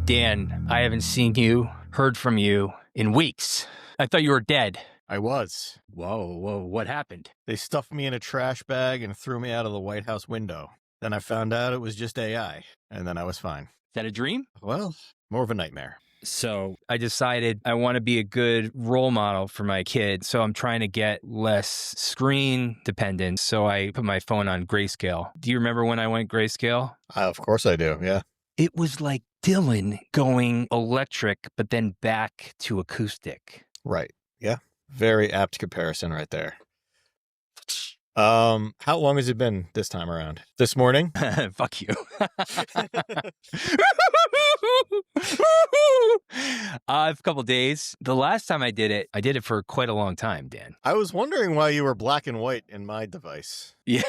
Dan, I haven't seen you, heard from you in weeks. I thought you were dead. I was. Whoa, what happened? They stuffed me in a trash bag and threw me out of the White House window. Then I found out it was just AI, and then I was fine. Is that a dream? Well, more of a nightmare. So I decided I want to be a good role model for my kid. So I'm trying to get less screen dependent. So I put my phone on grayscale. Do you remember when I went grayscale? Of course I do, yeah. It was like Dylan going electric, but then back to acoustic. Right, yeah. Very apt comparison right there. How long has it been this time around? This morning? Fuck you. A couple days. The last time I did it for quite a long time, Dan. I was wondering why you were black and white in my device. Yeah.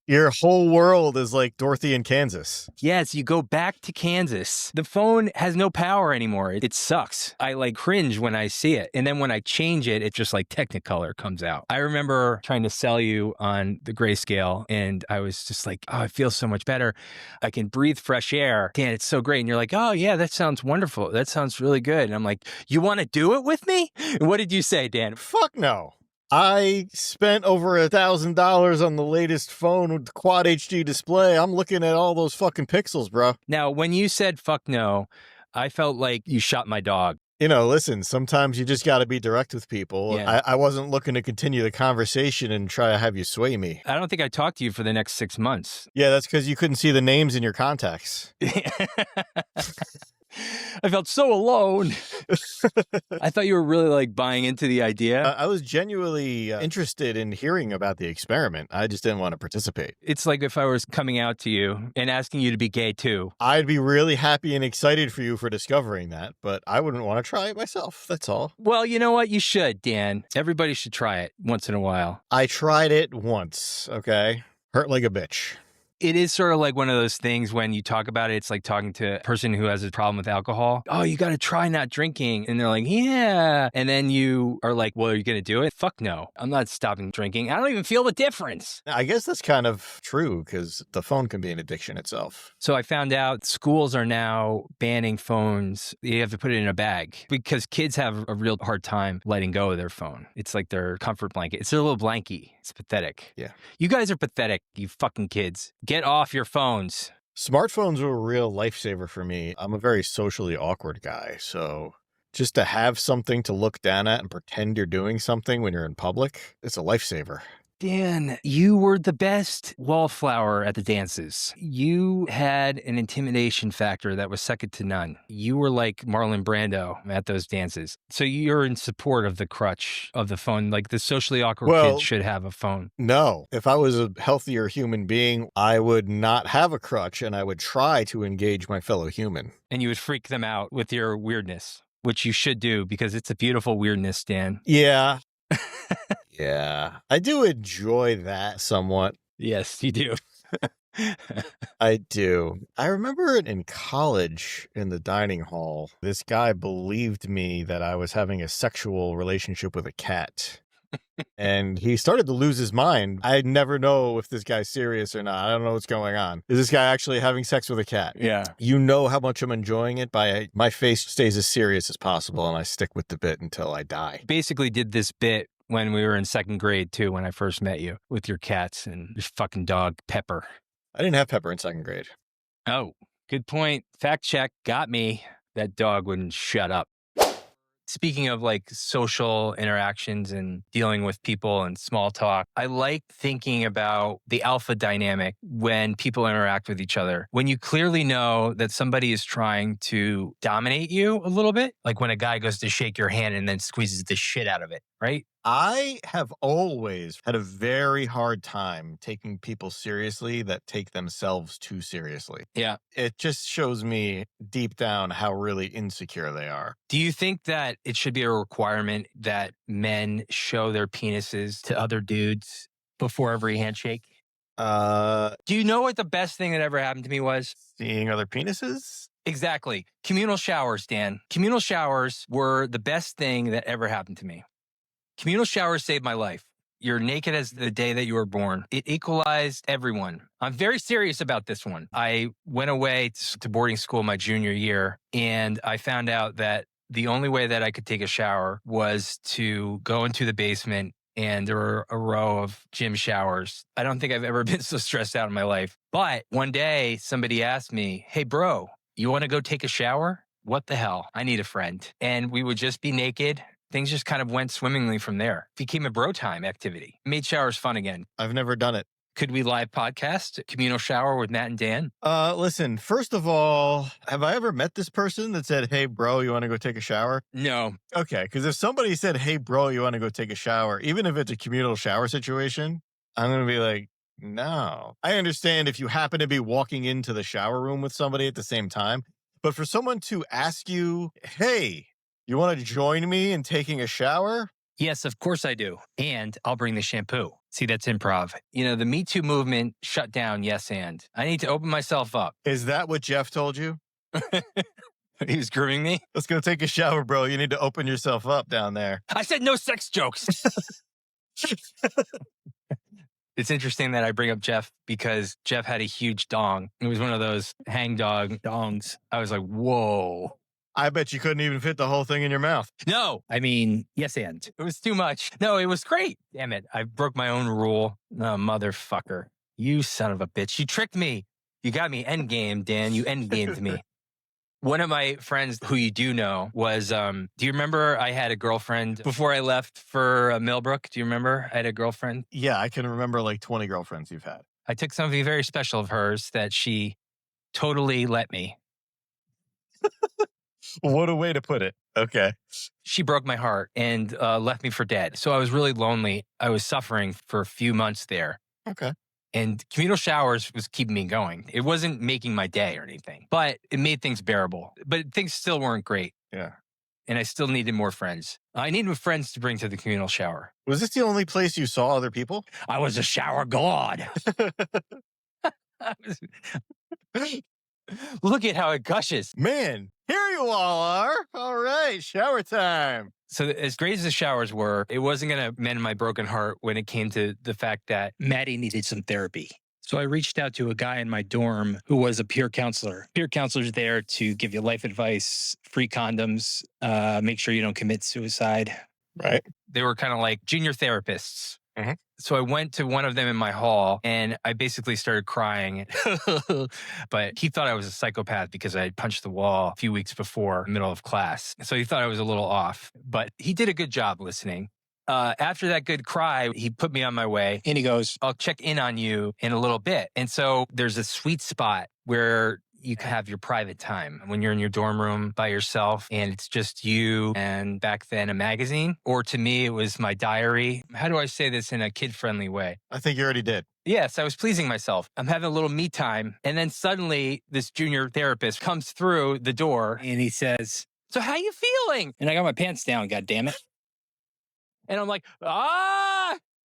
Your whole world is like Dorothy in Kansas. Yes, you go back to Kansas. The phone has no power anymore. It sucks. I like cringe when I see it. And then when I change it, it's just like Technicolor comes out. I remember trying to sell you on the grayscale and I was just like, oh, I feel so much better. I can breathe fresh air. Dan, it's so great. And you're like, oh yeah, that sounds wonderful. That sounds really good. And I'm like, you want to do it with me? And what did you say, Dan? Fuck no. I spent over $1,000 on the latest phone with the quad HD display. I'm looking at all those fucking pixels, bro. Now, when you said fuck no, I felt like you shot my dog. You know, listen, sometimes you just got to be direct with people. Yeah. I wasn't looking to continue the conversation and try to have you sway me. I don't think I talked to you for the next 6 months. Yeah, that's because you couldn't see the names in your contacts. I felt so alone. I thought you were really like buying into the idea. I was genuinely interested in hearing about the experiment. I just didn't want to participate. It's like if I was coming out to you and asking you to be gay too. I'd be really happy and excited for you for discovering that, but I wouldn't want to try it myself. That's all. Well, you know what? You should, Dan. Everybody should try it once in a while. I tried it once, okay? Hurt like a bitch. It is sort of like one of those things when you talk about it, it's like talking to a person who has a problem with alcohol. Oh, you got to try not drinking. And they're like, yeah. And then you are like, well, are you going to do it? Fuck no. I'm not stopping drinking. I don't even feel the difference. I guess that's kind of true because the phone can be an addiction itself. So I found out schools are now banning phones. You have to put it in a bag because kids have a real hard time letting go of their phone. It's like their comfort blanket. It's their little blankie. It's pathetic. Yeah. You guys are pathetic, you fucking kids. Get off your phones. Smartphones were a real lifesaver for me. I'm a very socially awkward guy, so just to have something to look down at and pretend you're doing something when you're in public, it's a lifesaver. Dan, you were the best wallflower at the dances. You had an intimidation factor that was second to none. You were like Marlon Brando at those dances. So you're in support of the crutch of the phone. Like the socially awkward kids should have a phone. No. If I was a healthier human being, I would not have a crutch and I would try to engage my fellow human. And you would freak them out with your weirdness, which you should do because it's a beautiful weirdness, Dan. Yeah. Yeah, I do enjoy that somewhat. Yes, you do. I do. I remember in college in the dining hall, this guy believed me that I was having a sexual relationship with a cat. And he started to lose his mind. I never know if this guy's serious or not. I don't know what's going on. Is this guy actually having sex with a cat? Yeah. You know how much I'm enjoying it by my face stays as serious as possible and I stick with the bit until I die. Basically did this bit when we were in second grade, too, when I first met you with your cats and your fucking dog, Pepper. I didn't have Pepper in second grade. Oh, good point. Fact check. Got me. That dog wouldn't shut up. Speaking of like social interactions and dealing with people and small talk, I like thinking about the alpha dynamic when people interact with each other. When you clearly know that somebody is trying to dominate you a little bit, like when a guy goes to shake your hand and then squeezes the shit out of it, right? I have always had a very hard time taking people seriously that take themselves too seriously. Yeah. It just shows me deep down how really insecure they are. Do you think that it should be a requirement that men show their penises to other dudes before every handshake? Do you know what the best thing that ever happened to me was? Seeing other penises? Exactly. Communal showers, Dan. Communal showers were the best thing that ever happened to me. Communal showers saved my life. You're naked as the day that you were born. It equalized everyone. I'm very serious about this one. I went away to boarding school my junior year, and I found out that the only way that I could take a shower was to go into the basement, and there were a row of gym showers. I don't think I've ever been so stressed out in my life. But one day, somebody asked me, hey, bro, you want to go take a shower? What the hell? I need a friend. And we would just be naked. Things just kind of went swimmingly from there. Became a bro time activity. Made showers fun again. I've never done it. Could we live podcast Communal Shower with Matt and Dan? Listen, first of all, have I ever met this person that said, hey, bro, you want to go take a shower? No. Okay, because if somebody said, hey, bro, you want to go take a shower, even if it's a communal shower situation, I'm going to be like, no. I understand if you happen to be walking into the shower room with somebody at the same time, but for someone to ask you, hey, you want to join me in taking a shower? Yes, of course I do. And I'll bring the shampoo. See, that's improv. You know, the Me Too movement shut down yes and. I need to open myself up. Is that what Jeff told you? He was grooming me? Let's go take a shower, bro. You need to open yourself up down there. I said no sex jokes. It's interesting that I bring up Jeff because Jeff had a huge dong. It was one of those hang dog dongs. I was like, whoa. I bet you couldn't even fit the whole thing in your mouth. No, I mean, yes, and it was too much. No, it was great. Damn it. I broke my own rule. Oh, motherfucker. You son of a bitch. You tricked me. You got me endgame, Dan. You endgamed me. One of my friends who you do know was, do you remember I had a girlfriend before I left for Millbrook? Do you remember I had a girlfriend? Yeah, I can remember like 20 girlfriends you've had. I took something very special of hers that she totally let me. What a way to put it. Okay. She broke my heart and left me for dead. So I was really lonely. I was suffering for a few months there. Okay. And communal showers was keeping me going. It wasn't making my day or anything, but it made things bearable. But things still weren't great. Yeah. And I still needed more friends. I needed friends to bring to the communal shower. Was this the only place you saw other people? I was a shower god. Look at how it gushes. Man, here you all are. All right, shower time. So as great as the showers were, it wasn't going to mend my broken heart when it came to the fact that Maddie needed some therapy. So I reached out to a guy in my dorm who was a peer counselor. Peer counselor's there to give you life advice, free condoms, make sure you don't commit suicide. Right. They were kind of like junior therapists. Mm-hmm. So I went to one of them in my hall and I basically started crying. But he thought I was a psychopath because I had punched the wall a few weeks before, middle of class. So he thought I was a little off, but he did a good job listening. After that good cry, he put me on my way and he goes, I'll check in on you in a little bit. And so there's a sweet spot where you can have your private time when you're in your dorm room by yourself and it's just you and back then a magazine. Or to me, it was my diary. How do I say this in a kid-friendly way? I think you already did. Yes, I was pleasing myself. I'm having a little me time. And then suddenly this junior therapist comes through the door and he says, so how you feeling? And I got my pants down, goddammit. And I'm like,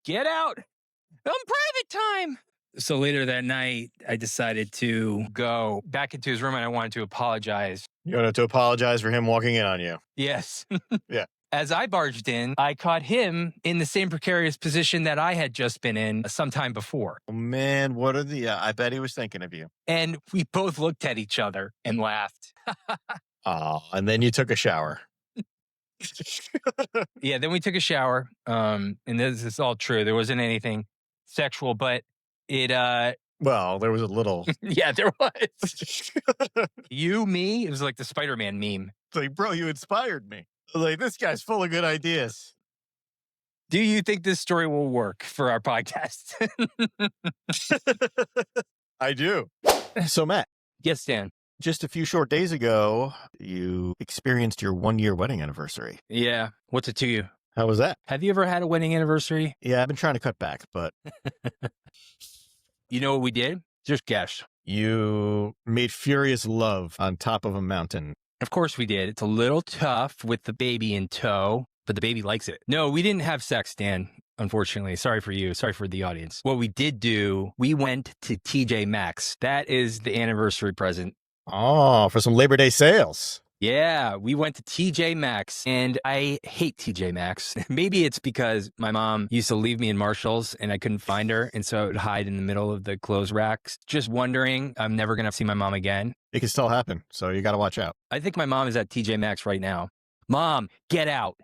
get out. I'm private time. So later that night, I decided to go back into his room and I wanted to apologize. You wanted to apologize for him walking in on you. Yes. Yeah. As I barged in, I caught him in the same precarious position that I had just been in some time before. Oh, man, I bet he was thinking of you. And we both looked at each other and laughed. Oh, and then you took a shower. Yeah, then we took a shower. And this is all true. There wasn't anything sexual, but it well, there was a little. Yeah, there was. You, me, it was like the Spider-Man meme. It's like, bro, you inspired me. Like, this guy's full of good ideas. Do you think this story will work for our podcast? I do. So, Matt. Yes, Dan. Just a few short days ago, you experienced your 1-year wedding anniversary. Yeah. What's it to you? How was that? Have you ever had a wedding anniversary? Yeah, I've been trying to cut back, but... You know what we did? Just guess. You made furious love on top of a mountain. Of course we did. It's a little tough with the baby in tow, but the baby likes it. No, we didn't have sex, Dan, unfortunately. Sorry for you. Sorry for the audience. What we did do, we went to TJ Maxx. That is the anniversary present. Oh, for some Labor Day sales. Yeah, we went to TJ Maxx, and I hate TJ Maxx. Maybe it's because my mom used to leave me in Marshall's and I couldn't find her, and so I would hide in the middle of the clothes racks. Just wondering, I'm never going to see my mom again. It can still happen, so you got to watch out. I think my mom is at TJ Maxx right now. Mom, get out.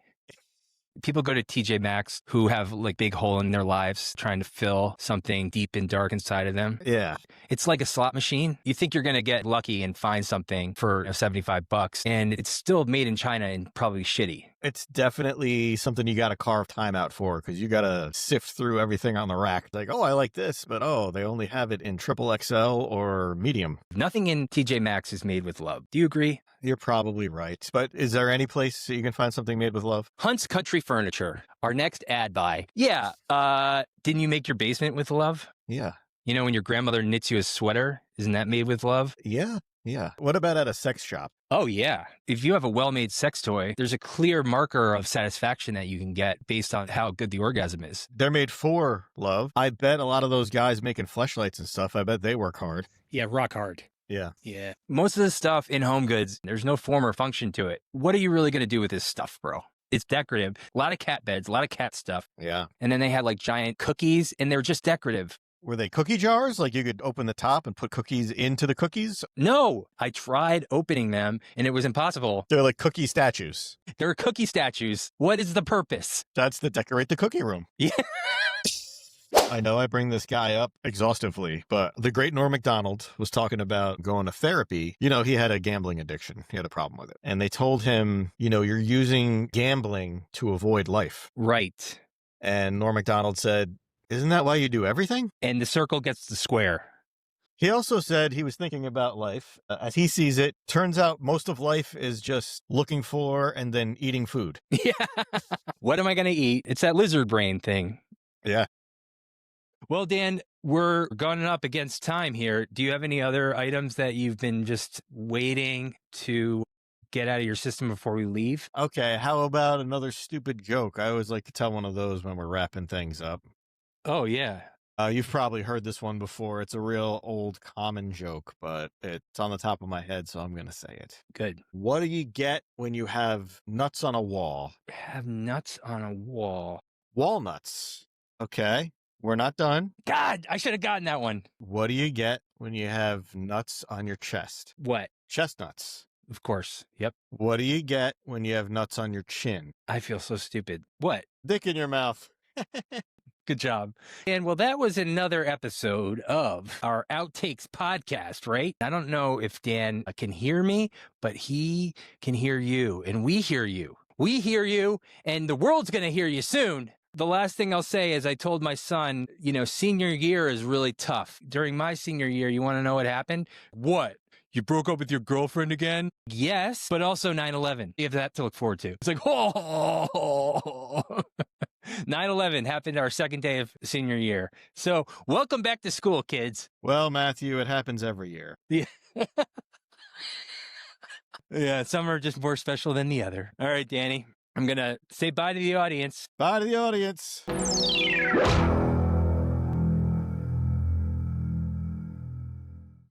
People go to TJ Maxx who have like big hole in their lives trying to fill something deep and dark inside of them. Yeah. It's like a slot machine. You think you're going to get lucky and find something for $75, and it's still made in China and probably shitty. It's definitely something you got to carve time out for because you got to sift through everything on the rack. Like, oh, I like this, but oh, they only have it in triple XL or medium. Nothing in TJ Maxx is made with love. Do you agree? You're probably right. But is there any place that you can find something made with love? Hunt's Country Furniture. Our next ad buy. Yeah. Didn't you make your basement with love? Yeah. You know, when your grandmother knits you a sweater, isn't that made with love? Yeah. Yeah. What about at a sex shop? Oh, yeah. If you have a well-made sex toy, there's a clear marker of satisfaction that you can get based on how good the orgasm is. They're made for love. I bet a lot of those guys making fleshlights and stuff, I bet they work hard. Yeah, rock hard. Yeah. Yeah. Most of the stuff in home goods, there's no form or function to it. What are you really going to do with this stuff, bro? It's decorative. A lot of cat beds, a lot of cat stuff. Yeah. And then they had like giant cookies, and they're just decorative. Were they cookie jars? Like you could open the top and put cookies into the cookies? No, I tried opening them, and it was impossible. They're like cookie statues. They're cookie statues. What is the purpose? That's to decorate the cookie room. Yeah. I know I bring this guy up exhaustively, but the great Norm Macdonald was talking about going to therapy. You know, he had a gambling addiction. He had a problem with it. And they told him, you know, you're using gambling to avoid life. Right. And Norm Macdonald said, isn't that why you do everything? And the circle gets the square. He also said he was thinking about life. As he sees it, turns out most of life is just looking for and then eating food. Yeah. What am I going to eat? It's that lizard brain thing. Yeah. Well, Dan, we're going up against time here. Do you have any other items that you've been just waiting to get out of your system before we leave? Okay, how about another stupid joke? I always like to tell one of those when we're wrapping things up. Oh, yeah. You've probably heard this one before. It's a real old common joke, but it's on the top of my head, so I'm going to say it. Good. What do you get when you have nuts on a wall? Have nuts on a wall. Walnuts. Okay. We're not done. God, I should have gotten that one. What do you get when you have nuts on your chest? What? Chestnuts. Of course. Yep. What do you get when you have nuts on your chin? I feel so stupid. What? Dick in your mouth. Good job. And well, that was another episode of our Outtakes podcast, right? I don't know if Dan can hear me, but he can hear you, and we hear you. We hear you, and the world's going to hear you soon. The last thing I'll say is I told my son, you know, senior year is really tough. During my senior year, you want to know what happened? What? You broke up with your girlfriend again? Yes, but also 9/11. You have that to look forward to. It's like, oh, 9/11 happened our second day of senior year. So welcome back to school, kids. Well, Matthew, it happens every year. Yeah. Yeah, some are just more special than the other. All right, Danny, I'm going to say bye to the audience. Bye to the audience.